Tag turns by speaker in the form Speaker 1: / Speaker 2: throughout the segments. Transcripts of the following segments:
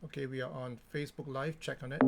Speaker 1: Okay, we are on Facebook Live. Check on it.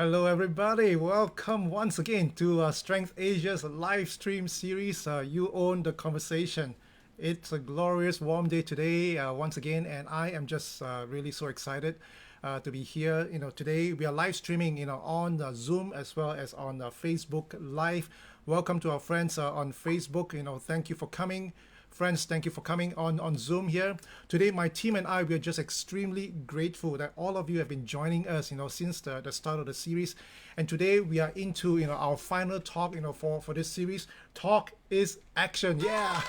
Speaker 1: Hello, everybody. Welcome once again to Strength Asia's live stream series. You own the conversation. It's a glorious warm day today, once again, and I am just really so excited to be here. Today we are live streaming, on Zoom as well as on Facebook Live. Welcome to our friends on Facebook. Thank you for coming. Friends, thank you for coming on Zoom here. Today, my team and I, we are just extremely grateful that all of you have been joining us, since the start of the series. And today, we are into, our final talk, for this series. Talk is action. Yeah.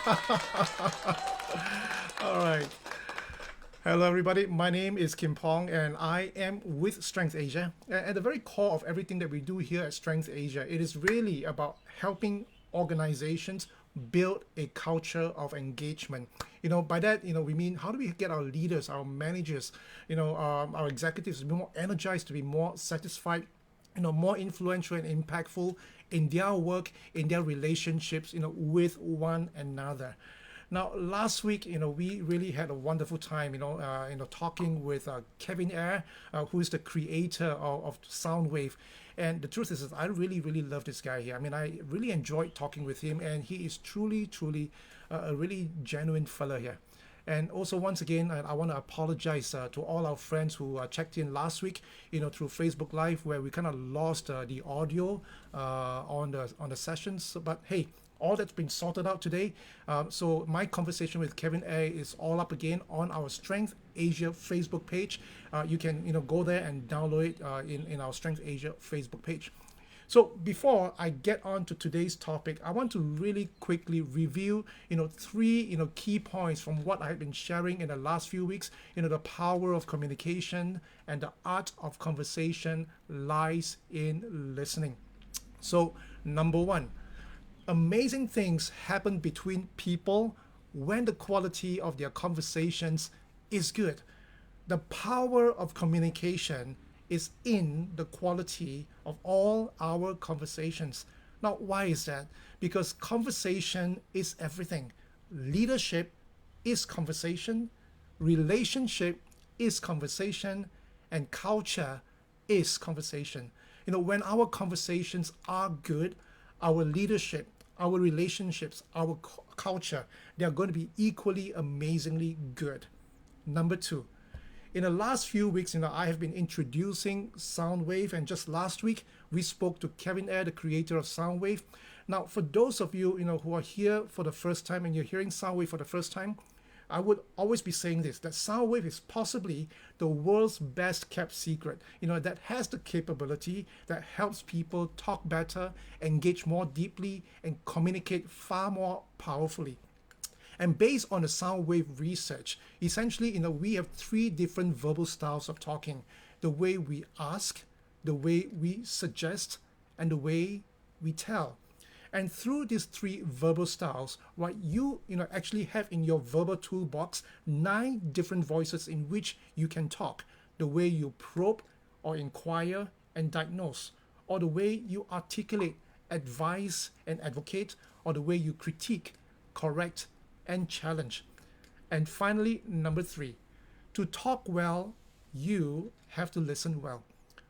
Speaker 1: All right. Hello, everybody. My name is Kim Pong, and I am with Strength Asia. At the very core of everything that we do here at Strength Asia, it is really about helping organizations build a culture of engagement. By that, we mean, how do we get our leaders, our managers, our executives to be more energized, to be more satisfied, more influential and impactful in their work, in their relationships, with one another. Now, last week, we really had a wonderful time, talking with Kevin Eyre, who is the creator of SoundWave. And the truth is I really, really love this guy here. I mean, I really enjoyed talking with him, and he is truly, truly a really genuine fella here. And also, once again, I want to apologize to all our friends who checked in last week, through Facebook Live, where we kind of lost the audio on the sessions. But hey, all that's been sorted out today. So my conversation with Kevin Eyre is all up again on our Strength Asia Facebook page. You can go there and download it in our Strength Asia Facebook page. So before I get on to today's topic, I want to really quickly review three key points from what I've been sharing in the last few weeks. The power of communication and the art of conversation lies in listening. So number one, amazing things happen between people when the quality of their conversations is good. The power of communication is in the quality of all our conversations. Now, why is that? Because conversation is everything. Leadership is conversation, relationship is conversation, and culture is conversation. When our conversations are good, our leadership, our relationships, our culture, they are going to be equally amazingly good. Number two, in the last few weeks, I have been introducing SoundWave, and just last week, we spoke to Kevin Eyre, the creator of SoundWave. Now, for those of you, who are here for the first time and you're hearing SoundWave for the first time, I would always be saying this, that SoundWave is possibly the world's best kept secret, that has the capability that helps people talk better, engage more deeply, and communicate far more powerfully. And based on the SoundWave research, essentially, we have three different verbal styles of talking: the way we ask, the way we suggest, and the way we tell. And through these three verbal styles, what you actually have in your verbal toolbox 9 different voices in which you can talk. The way you probe or inquire and diagnose, or the way you articulate, advise and advocate, or the way you critique, correct and challenge. And finally, number 3, to talk well, you have to listen well.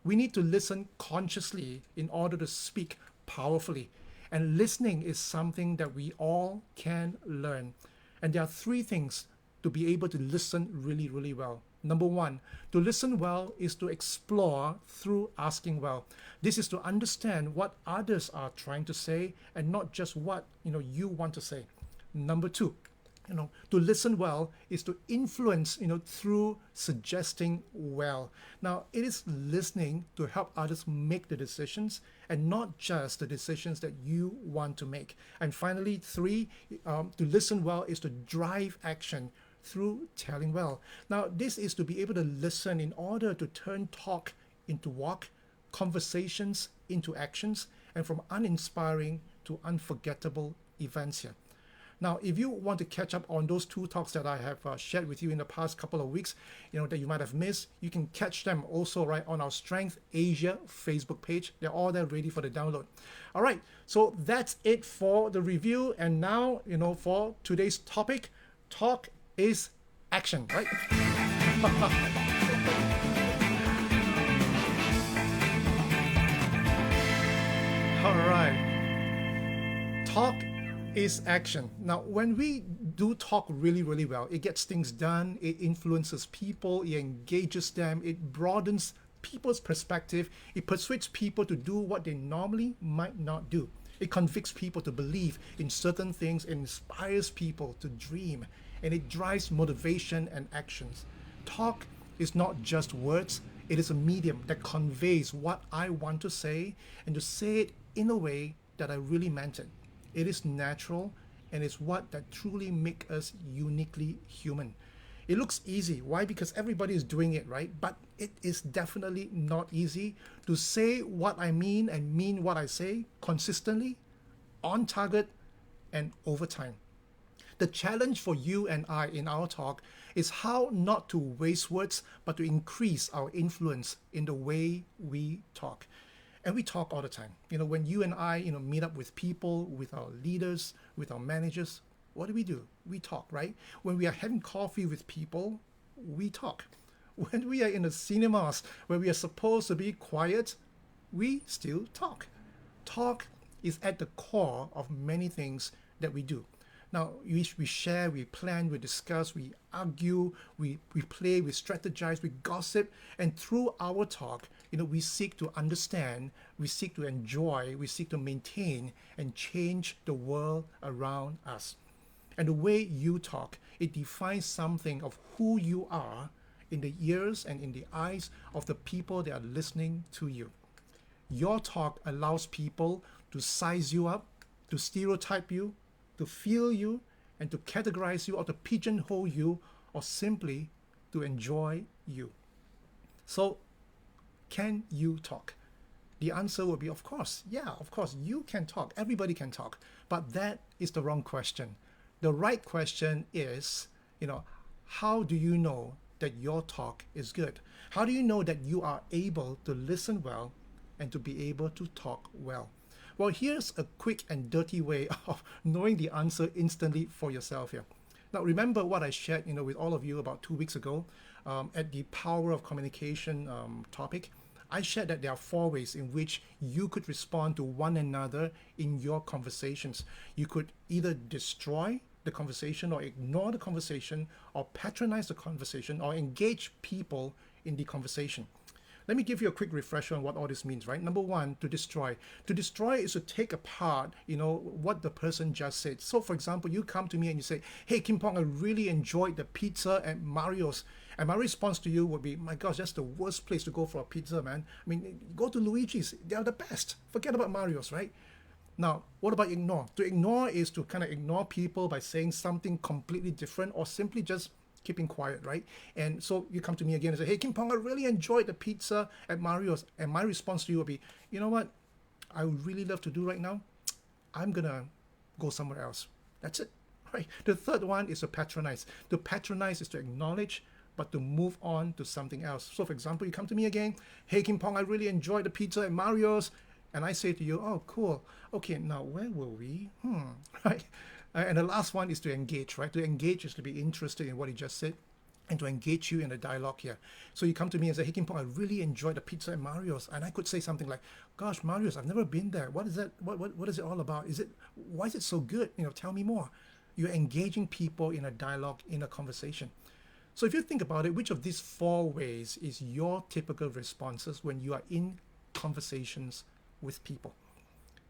Speaker 1: We need to listen consciously in order to speak powerfully. And listening is something that we all can learn. And there are 3 things to be able to listen really, really well. Number 1, to listen well is to explore through asking well. This is to understand what others are trying to say and not just what you want to say. Number 2, to listen well is to influence, through suggesting well. Now, it is listening to help others make the decisions and not just the decisions that you want to make. And finally, 3, to listen well is to drive action through telling well. Now, this is to be able to listen in order to turn talk into walk, conversations into actions, and from uninspiring to unforgettable events here. Now, if you want to catch up on those 2 talks that I have shared with you in the past couple of weeks, that you might have missed, you can catch them also right on our Strength Asia Facebook page. They're all there ready for the download. All right, so that's it for the review. And now, for today's topic, talk is action, right? Talk is action. Now, when we do talk really, really well, it gets things done, it influences people, it engages them, it broadens people's perspective, it persuades people to do what they normally might not do. It convicts people to believe in certain things, it inspires people to dream, and it drives motivation and actions. Talk is not just words, it is a medium that conveys what I want to say and to say it in a way that I really meant it. It is natural and it's what that truly makes us uniquely human. It looks easy. Why? Because everybody is doing it, right? But it is definitely not easy to say what I mean and mean what I say consistently, on target, and over time. The challenge for you and I in our talk is how not to waste words, but to increase our influence in the way we talk. And we talk all the time. When you and I, meet up with people, with our leaders, with our managers, what do? We talk, right? When we are having coffee with people, we talk. When we are in the cinemas where we are supposed to be quiet, we still talk. Talk is at the core of many things that we do. Now, we share, we plan, we discuss, we argue, we play, we strategize, we gossip, and through our talk, we seek to understand, we seek to enjoy, we seek to maintain and change the world around us. And the way you talk, it defines something of who you are in the ears and in the eyes of the people that are listening to you. Your talk allows people to size you up, to stereotype you, to feel you, and to categorize you or to pigeonhole you, or simply to enjoy you. So, can you talk? The answer will be, of course. Yeah, of course, you can talk. Everybody can talk. But that is the wrong question. The right question is, how do you know that your talk is good? How do you know that you are able to listen well and to be able to talk well? Well, here's a quick and dirty way of knowing the answer instantly for yourself here. Now, remember what I shared, with all of you about 2 weeks ago at the power of communication topic. I shared that there are 4 ways in which you could respond to one another in your conversations. You could either destroy the conversation or ignore the conversation or patronize the conversation or engage people in the conversation. Let me give you a quick refresher on what all this means, right? Number 1, to destroy. To destroy is to take apart, what the person just said. So, for example, you come to me and you say, hey, Kim Pong, I really enjoyed the pizza at Mario's. And my response to you would be, my gosh, that's the worst place to go for a pizza, man. I mean, go to Luigi's. They are the best. Forget about Mario's, right? Now, what about ignore? To ignore is to kind of ignore people by saying something completely different or simply just keeping quiet, right? And so you come to me again and say, hey, Kim Pong, I really enjoyed the pizza at Mario's. And my response to you will be, you know what I would really love to do right now? I'm going to go somewhere else. That's it, right? The third one is to patronize. To patronize is to acknowledge, but to move on to something else. So, for example, you come to me again, hey, Kim Pong, I really enjoyed the pizza at Mario's. And I say to you, oh, cool. Okay, now where were we? Right? And the last one is to engage, right? To engage is to be interested in what he just said and to engage you in a dialogue here. So you come to me and say, hey, Kim Pong, I really enjoyed the pizza at Mario's. And I could say something like, gosh, Mario's, I've never been there. What is that? What is it all about? Why is it so good? Tell me more. You're engaging people in a dialogue, in a conversation. So if you think about it, which of these 4 ways is your typical responses when you are in conversations with people?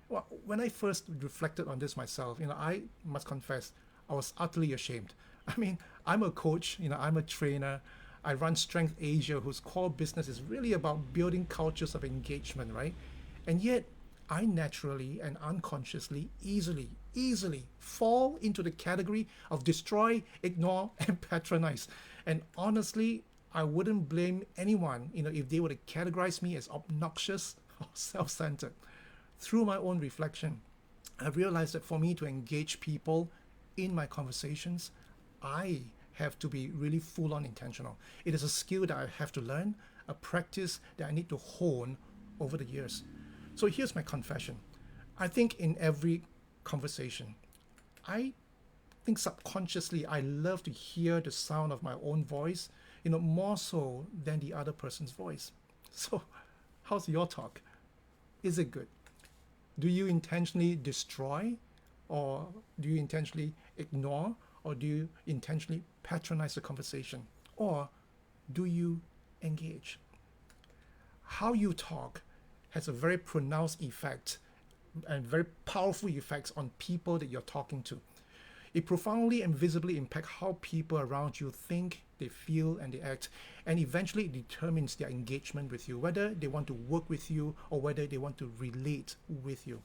Speaker 1: Well, when I first reflected on this myself, I must confess, I was utterly ashamed. I mean, I'm a coach, I'm a trainer. I run Strength Asia, whose core business is really about building cultures of engagement, right? And yet, I naturally and unconsciously, easily fall into the category of destroy, ignore, and patronize. And honestly, I wouldn't blame anyone, if they were to categorize me as obnoxious or self-centered. Through my own reflection, I realized that for me to engage people in my conversations, I have to be really full-on intentional. It is a skill that I have to learn, a practice that I need to hone over the years. So here's my confession. I think in every conversation, I think subconsciously I love to hear the sound of my own voice, more so than the other person's voice. So how's your talk? Is it good? Do you intentionally destroy Or do you intentionally ignore? Or do you intentionally patronize the conversation? Or do you engage? How you talk has a very pronounced effect and very powerful effects on people that you're talking to. It profoundly and visibly impacts how people around you think, they feel, and they act, and eventually it determines their engagement with you, whether they want to work with you or whether they want to relate with you.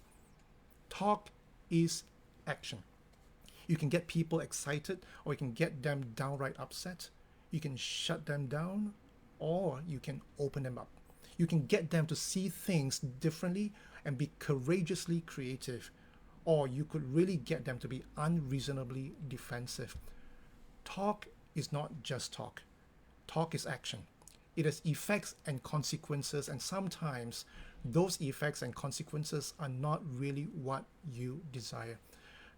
Speaker 1: Talk is action. You can get people excited, or you can get them downright upset. You can shut them down, or you can open them up. You can get them to see things differently and be courageously creative, or you could really get them to be unreasonably defensive. Talk is not just talk. Talk is action. It has effects and consequences, and sometimes those effects and consequences are not really what you desire.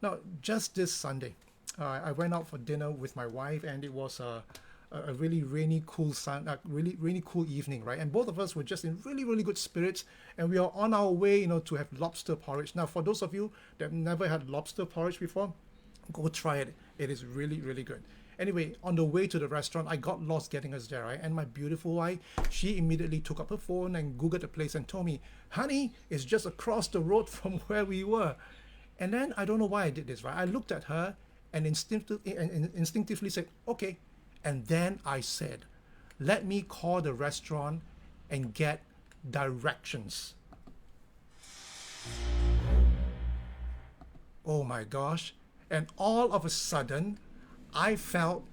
Speaker 1: Now, just this Sunday, I went out for dinner with my wife, and it was a really rainy, cool really cool evening, right? And both of us were just in really good spirits, and we are on our way, to have lobster porridge. Now, for those of you that have never had lobster porridge before, go try it. It is really good. Anyway, on the way to the restaurant, I got lost getting us there, right? And my beautiful wife, she immediately took up her phone and Googled the place and told me, honey, it's just across the road from where we were. And then I don't know why I did this, right? I looked at her and instinctively said, okay. And then I said, let me call the restaurant and get directions. Oh my gosh. And all of a sudden, I felt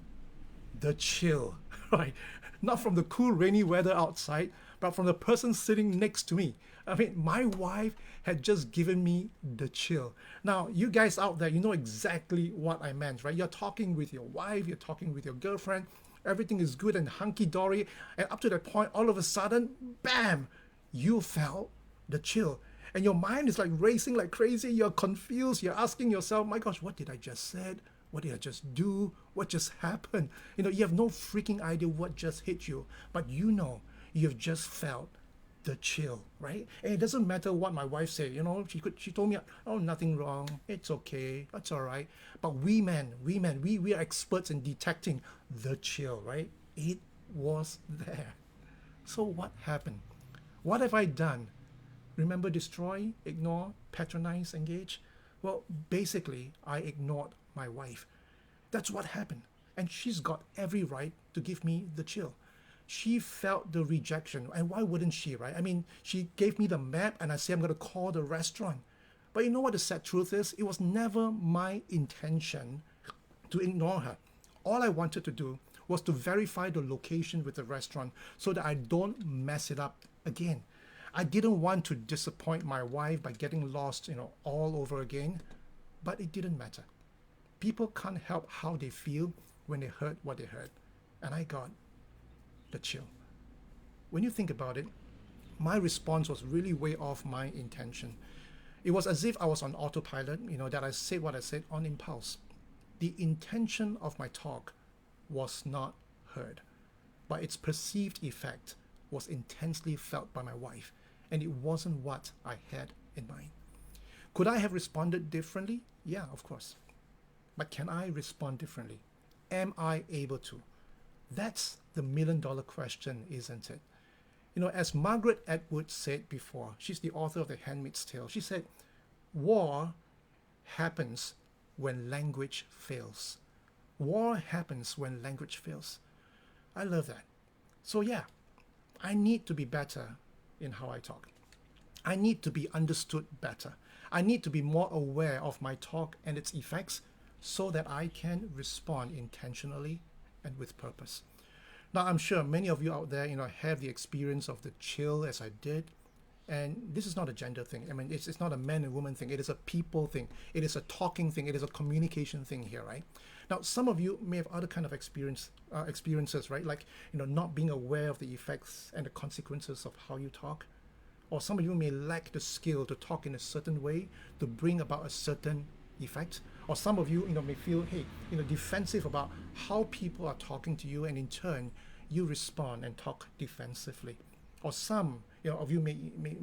Speaker 1: the chill, right? Not from the cool rainy weather outside, but from the person sitting next to me. I mean, my wife had just given me the chill. Now, you guys out there, you know exactly what I meant, right? You're talking with your wife, you're talking with your girlfriend, everything is good and hunky-dory, and up to that point, all of a sudden, bam, you felt the chill. And your mind is like racing like crazy, you're confused, you're asking yourself, my gosh, what did I just said? What did I just do? What just happened? You have no freaking idea what just hit you, but you've just felt the chill, right? And it doesn't matter what my wife said, she told me, oh, nothing wrong, it's okay, that's all right. But we are experts in detecting the chill, right? It was there. So what happened? What have I done? Remember, destroy, ignore, patronize, engage? Well, basically, I ignored my wife. That's what happened. And she's got every right to give me the chill. She felt the rejection. And why wouldn't she, right? I mean, she gave me the map and I said, I'm going to call the restaurant. But you know what the sad truth is? It was never my intention to ignore her. All I wanted to do was to verify the location with the restaurant so that I don't mess it up again. I didn't want to disappoint my wife by getting lost, all over again, but it didn't matter. People can't help how they feel when they heard what they heard. And I got the chill. When you think about it, my response was really way off my intention. It was as if I was on autopilot, that I said what I said on impulse. The intention of my talk was not heard, but its perceived effect was intensely felt by my wife, and it wasn't what I had in mind. Could I have responded differently? Yeah, of course. But can I respond differently? Am I able to? That's the million-dollar question, isn't it? As Margaret Atwood said before, she's the author of The Handmaid's Tale. She said, war happens when language fails. War happens when language fails. I love that. So yeah, I need to be better in how I talk. I need to be understood better. I need to be more aware of my talk and its effects so that I can respond intentionally and with purpose. Now, I'm sure many of you out there, have the experience of the chill as I did. And this is not a gender thing. I mean, it's not a man and woman thing. It is a people thing. It is a talking thing. It is a communication thing here, right? Now, some of you may have other kind of experiences, right? Like, not being aware of the effects and the consequences of how you talk. Or some of you may lack the skill to talk in a certain way to bring about a certain effect. Or some of you, may feel, defensive about how people are talking to you, and in turn, you respond and talk defensively. or some of you may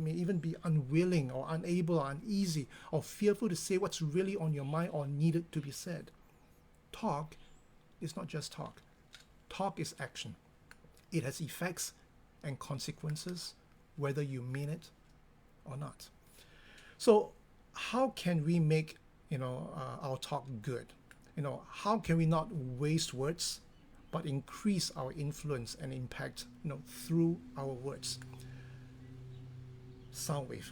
Speaker 1: even be unwilling or unable or uneasy or fearful to say what's really on your mind or needed to be said. Talk is not just talk. Talk is action. It has effects and consequences, whether you mean it or not. So how can we make our talk good? How can we not waste words, but increase our influence and impact through our words? SoundWave.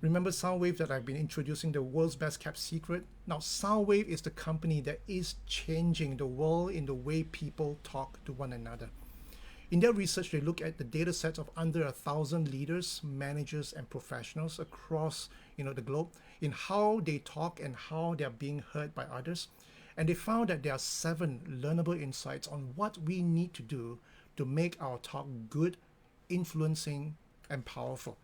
Speaker 1: Remember SoundWave that I've been introducing, the world's best kept secret? Now SoundWave is the company that is changing the world in the way people talk to one another. In their research, they look at the data sets of under 1,000 leaders, managers, and professionals across the globe in how they talk and how they are being heard by others. And they found that there are 7 learnable insights on what we need to do to make our talk good, influencing, and powerful.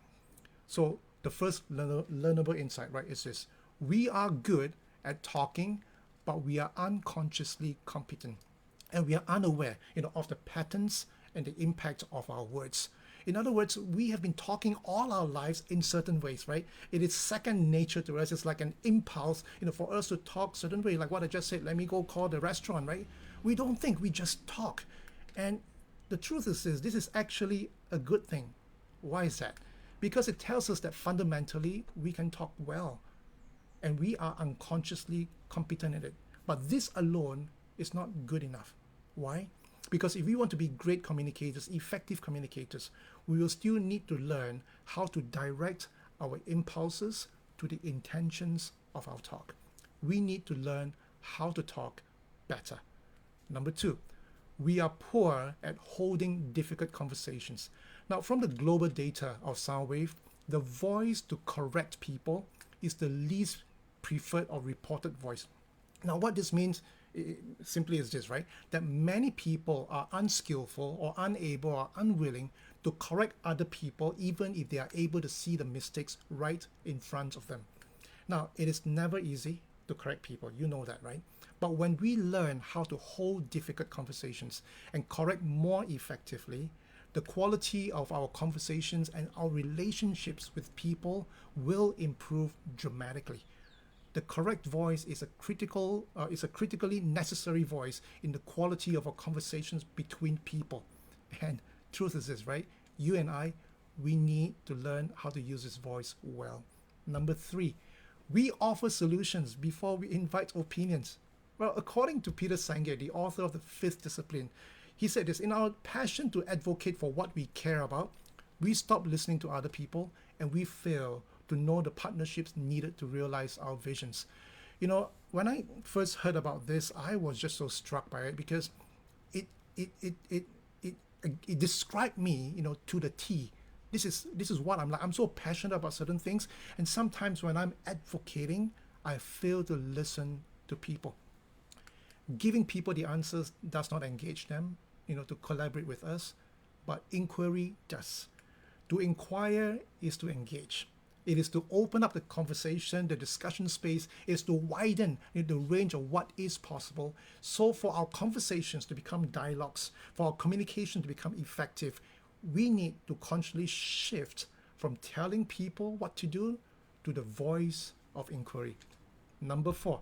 Speaker 1: So the first learnable insight, right, is this: we are good at talking, but we are unconsciously competent, and we are unaware of the patterns and the impact of our words. In other words, we have been talking all our lives in certain ways, right? It is second nature to us. It's like an impulse, for us to talk certain way, like what I just said. Let me go call the restaurant, right? We don't think, we just talk. And the truth is this is actually a good thing. Why is that? Because it tells us that fundamentally we can talk well, and we are unconsciously competent at it. But this alone is not good enough. Why? Because if we want to be great communicators, effective communicators, we will still need to learn how to direct our impulses to the intentions of our talk. We need to learn how to talk better. Number 2, we are poor at holding difficult conversations. Now, from the global data of SoundWave, the voice to correct people is the least preferred or reported voice. Now, what this means simply is this, right? That many people are unskillful or unable or unwilling to correct other people, even if they are able to see the mistakes right in front of them. Now, it is never easy to correct people. You know that, right? But when we learn how to hold difficult conversations and correct more effectively, the quality of our conversations and our relationships with people will improve dramatically. The correct voice is a critically necessary voice in the quality of our conversations between people. And truth is this, right? You and I, we need to learn how to use this voice well. Number 3, we offer solutions before we invite opinions. Well, according to Peter Senge, the author of The 5th Discipline, he said this: in our passion to advocate for what we care about, we stop listening to other people and we fail to know the partnerships needed to realize our visions. When I first heard about this, I was just so struck by it because it described me, to the T. This is what I'm like. I'm so passionate about certain things, and sometimes when I'm advocating, I fail to listen to people. Giving people the answers does not engage them, to collaborate with us, but inquiry does. To inquire is to engage. It is to open up the conversation, the discussion space, is to widen the range of what is possible. So for our conversations to become dialogues, for our communication to become effective, we need to consciously shift from telling people what to do to the voice of inquiry. Number 4,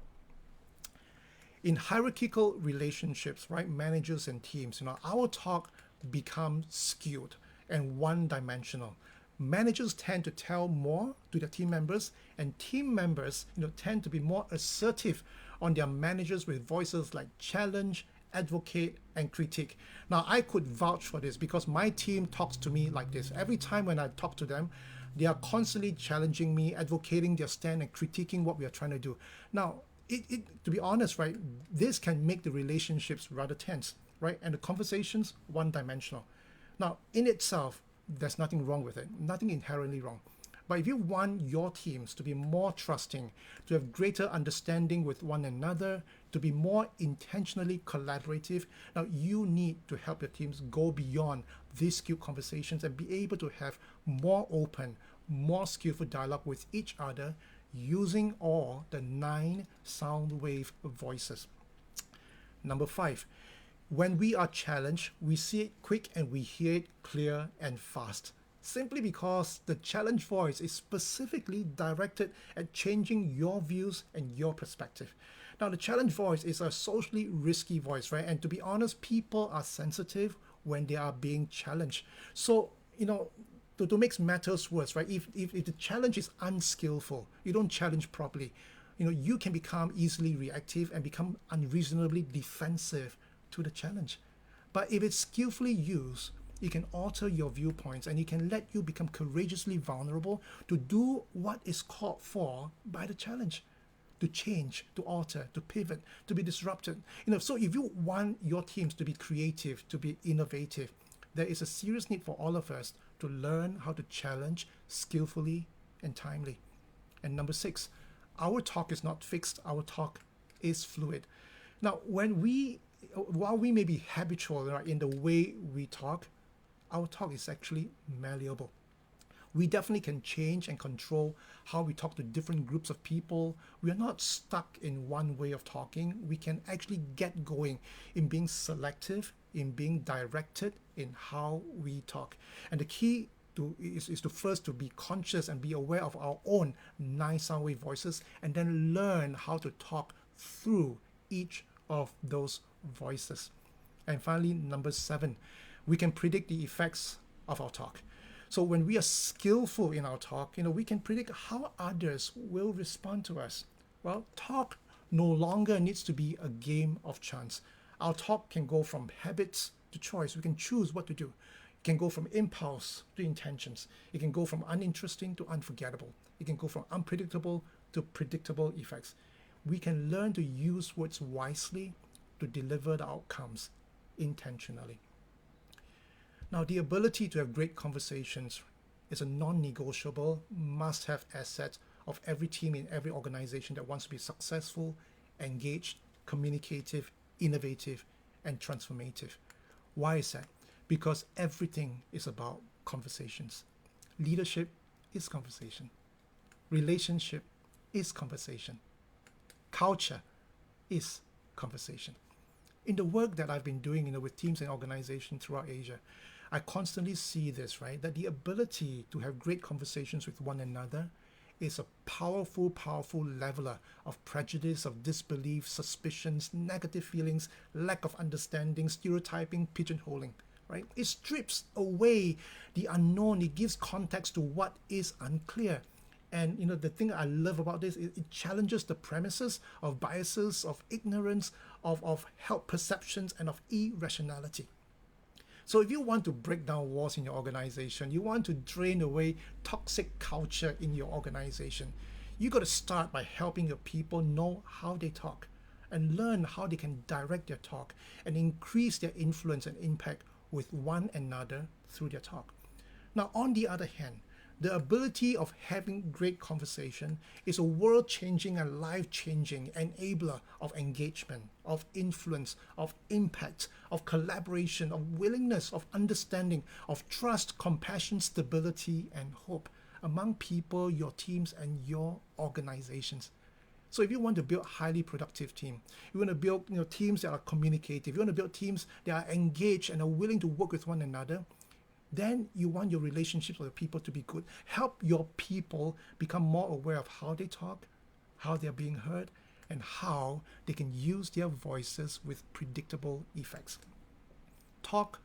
Speaker 1: in hierarchical relationships, right, managers and teams, our talk becomes skewed and one-dimensional. Managers tend to tell more to their team members, and team members tend to be more assertive on their managers with voices like challenge, advocate, and critique. Now, I could vouch for this because my team talks to me like this. Every time when I talk to them, they are constantly challenging me, advocating their stand, and critiquing what we are trying to do. Now, to be honest, right, this can make the relationships rather tense, right, and the conversations one-dimensional. Now, in itself, there's nothing wrong with it, nothing inherently wrong. But if you want your teams to be more trusting, to have greater understanding with one another, to be more intentionally collaborative, now you need to help your teams go beyond these skilled conversations and be able to have more open, more skillful dialogue with each other using all the 9 SoundWave voices. Number 5, When we are challenged, we see it quick and we hear it clear and fast. Simply because the challenge voice is specifically directed at changing your views and your perspective. Now, the challenge voice is a socially risky voice, right? And to be honest, people are sensitive when they are being challenged. So, to make matters worse, right? If the challenge is unskillful, you don't challenge properly, you can become easily reactive and become unreasonably defensive to the challenge. But if it's skillfully used, it can alter your viewpoints and it can let you become courageously vulnerable to do what is called for by the challenge, to change, to alter, to pivot, to be disrupted. So if you want your teams to be creative, to be innovative, there is a serious need for all of us to learn how to challenge skillfully and timely. And number 6, our talk is not fixed, our talk is fluid. Now, while we may be habitual, right, in the way we talk, our talk is actually malleable. We definitely can change and control how we talk to different groups of people. We are not stuck in one way of talking. We can actually get going in being selective, in being directed in how we talk. And the key is to first to be conscious and be aware of our own 9 SoundWave voices, and then learn how to talk through each of those voices. And finally, number 7, we can predict the effects of our talk. So when we are skillful in our talk, we can predict how others will respond to us. Well, talk no longer needs to be a game of chance. Our talk can go from habits to choice. We can choose what to do. It can go from impulse to intentions. It can go from uninteresting to unforgettable. It can go from unpredictable to predictable effects. We can learn to use words wisely to deliver the outcomes intentionally. Now, the ability to have great conversations is a non-negotiable, must-have asset of every team in every organization that wants to be successful, engaged, communicative, innovative, and transformative. Why is that? Because everything is about conversations. Leadership is conversation. Relationship is conversation. Culture is conversation. In the work that I've been doing, with teams and organizations throughout Asia, I constantly see this, right? That the ability to have great conversations with one another is a powerful, powerful leveler of prejudice, of disbelief, suspicions, negative feelings, lack of understanding, stereotyping, pigeonholing, right? It strips away the unknown. It gives context to what is unclear. And the thing I love about this is it challenges the premises of biases, of ignorance, of held perceptions, and of irrationality. So if you want to break down walls in your organization, you want to drain away toxic culture in your organization, you got to start by helping your people know how they talk and learn how they can direct their talk and increase their influence and impact with one another through their talk. Now, on the other hand, the ability of having great conversation is a world-changing and life-changing enabler of engagement, of influence, of impact, of collaboration, of willingness, of understanding, of trust, compassion, stability, and hope among people, your teams, and your organizations. So if you want to build a highly productive team, you want to build teams that are communicative, you want to build teams that are engaged and are willing to work with one another, then you want your relationships with the people to be good. Help your people become more aware of how they talk, how they're being heard, and how they can use their voices with predictable effects. Talk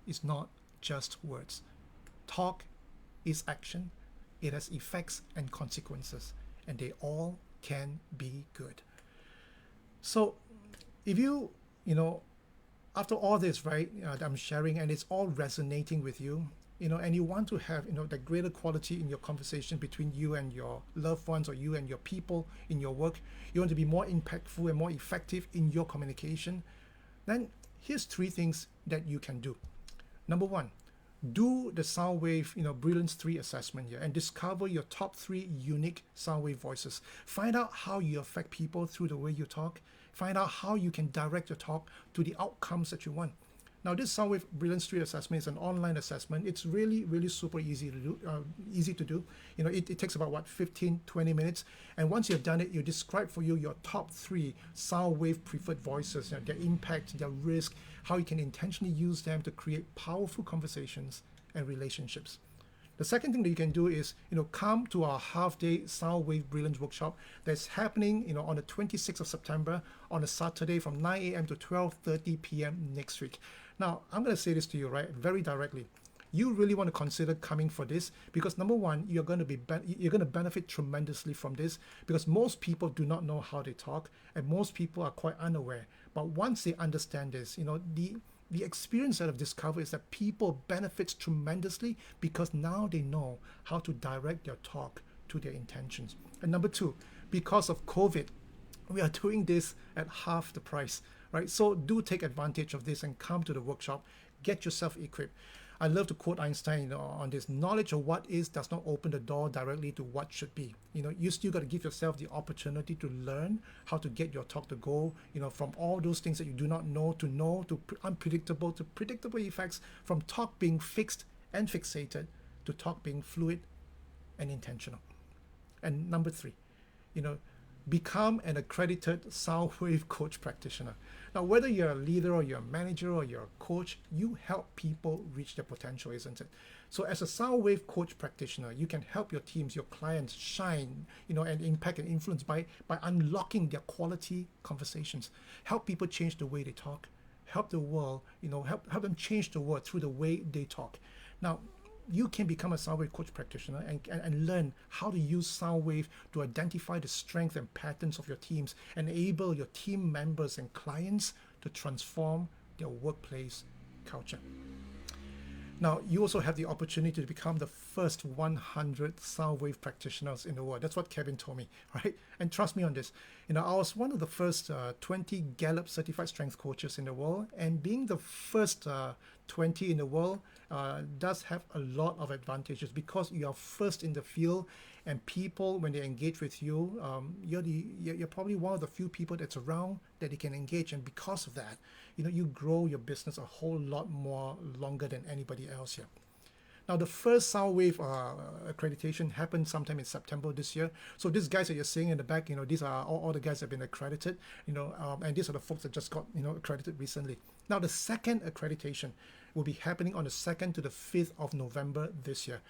Speaker 1: is not just words. Talk is action. It has effects and consequences, and they all can be good. So if you after all this, right, that I'm sharing, and it's all resonating with you, and you want to have, that greater quality in your conversation between you and your loved ones or you and your people in your work, you want to be more impactful and more effective in your communication, then here's 3 things that you can do. Number 1, do the SoundWave, Brilliance 3 assessment here and discover your top 3 unique SoundWave voices. Find out how you affect people through the way you talk. Find out how you can direct your talk to the outcomes that you want. Now, this SoundWave Brilliance 3 assessment is an online assessment. It's really, really super easy to do. You know, it takes about, 15, 20 minutes. And once you've done it, you describe for you your top 3 SoundWave preferred voices, you know, their impact, their risk, how you can intentionally use them to create powerful conversations and relationships. The second thing that you can do is, you know, come to our half-day SoundWave Brilliance workshop that's happening, you know, on the 26th of September on a Saturday from 9 a.m. to 12:30 p.m. next week. Now, I'm going to say this to you, right, very directly. You really want to consider coming for this because number one, you're going to benefit tremendously from this because most people do not know how they talk and most people are quite unaware. But once they understand this, you know, the experience that I've discovered is that people benefit tremendously because now they know how to direct their talk to their intentions. And number two, because of COVID, we are doing this at half the price, right? So do take advantage of this and come to the workshop, get yourself equipped. I love to quote Einstein, you know, on this: knowledge of what is does not open the door directly to what should be. You know, you still got to give yourself the opportunity to learn how to get your talk to go, you know, from all those things that you do not know to unpredictable to predictable effects, from talk being fixed and fixated to talk being fluid and intentional. And number 3, you know, become an accredited SoundWave coach practitioner. Now, whether you're a leader or you're a manager or you're a coach, you help people reach their potential, isn't it? So as a SoundWave coach practitioner, you can help your teams, your clients shine, you know, and impact and influence by unlocking their quality conversations. Help people change the way they talk. Help the world, you know, help them change the world through the way they talk. Now, you can become a SoundWave coach practitioner and learn how to use SoundWave to identify the strengths and patterns of your teams, enable your team members and clients to transform their workplace culture. Now, you also have the opportunity to become the first 100 SoundWave practitioners in the world. That's what Kevin told me, right? And trust me on this. You know, I was one of the first 20 Gallup certified strength coaches in the world, and being the first 20 in the world does have a lot of advantages because you are first in the field, and people, when they engage with you, you're probably one of the few people that's around that they can engage, and because of that, you know, you grow your business a whole lot more longer than anybody else here. Now, the first SoundWave accreditation happened sometime in September this year. So these guys that you're seeing in the back, you know, these are all the guys that have been accredited, you know, and these are the folks that just got, you know, accredited recently. Now, the second accreditation will be happening on the 2nd to the 5th of November this year.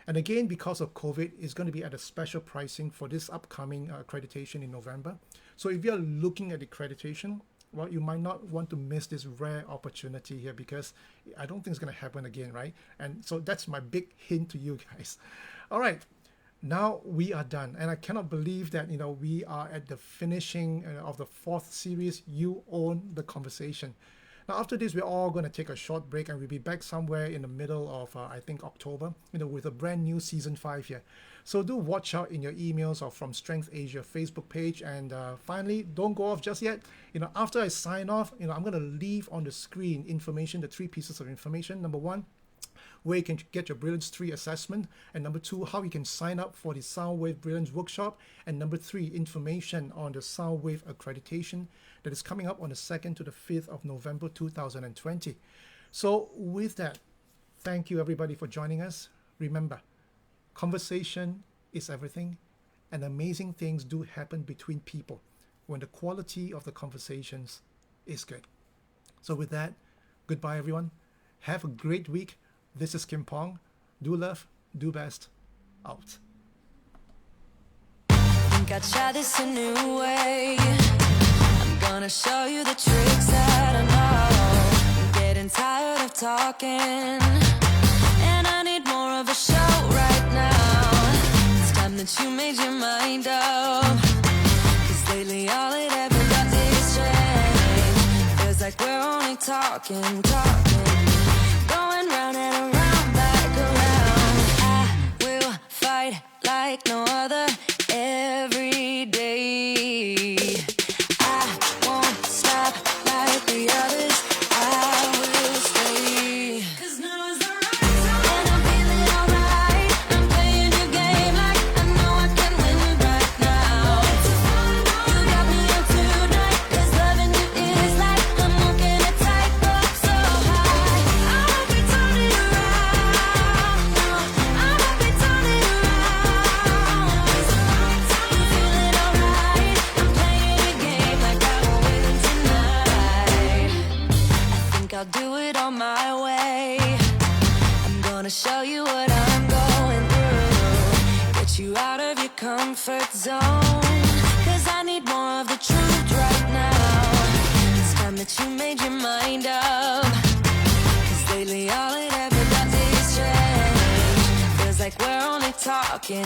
Speaker 1: And again, because of COVID, it's going to be at a special pricing for this upcoming accreditation in November. So if you're looking at accreditation, well, you might not want to miss this rare opportunity here because I don't think it's going to happen again, right? And so that's my big hint to you guys. All right, now we are done. And I cannot believe that, you know, we are at the finishing of the 4th series, You Own the Conversation. Now, after this, we're all going to take a short break and we'll be back somewhere in the middle of, I think, October, you know, with a brand new season 5 here. So do watch out in your emails or from Strength Asia Facebook page. And finally, don't go off just yet. You know, after I sign off, you know, I'm going to leave on the screen information, the 3 pieces of information. Number 1, where you can get your Brilliance 3 assessment, and number 2, how you can sign up for the SoundWave Brilliance workshop, and number 3, information on the SoundWave accreditation that is coming up on the 2nd to the 5th of November 2020. So with that, thank you everybody for joining us. Remember, conversation is everything, and amazing things do happen between people when the quality of the conversations is good. So with that, goodbye everyone. Have a great week. This is Kim Pong. Do love, do best. Out.
Speaker 2: Think I'd try this a new way. I'm gonna show you the tricks that I know. I'm getting tired of talking, and I need more of a show right now. It's time that you made your mind up, 'cause lately all it ever does is change. Feels like we're only talking, going round and around, back around. I will fight like no other every day. I won't stop like the others. I will stay. 'Cause now is the right time, and I'm feeling alright. I'm playing your game like I know I can win right now. You got me up tonight, 'cause loving you is like I'm walking a tightrope so high. you what I'm going through. Get you out of your comfort zone. Cause I need more of the truth right now. It's time that you made your mind up. Cause lately all it ever does is change. Feels like we're only talking.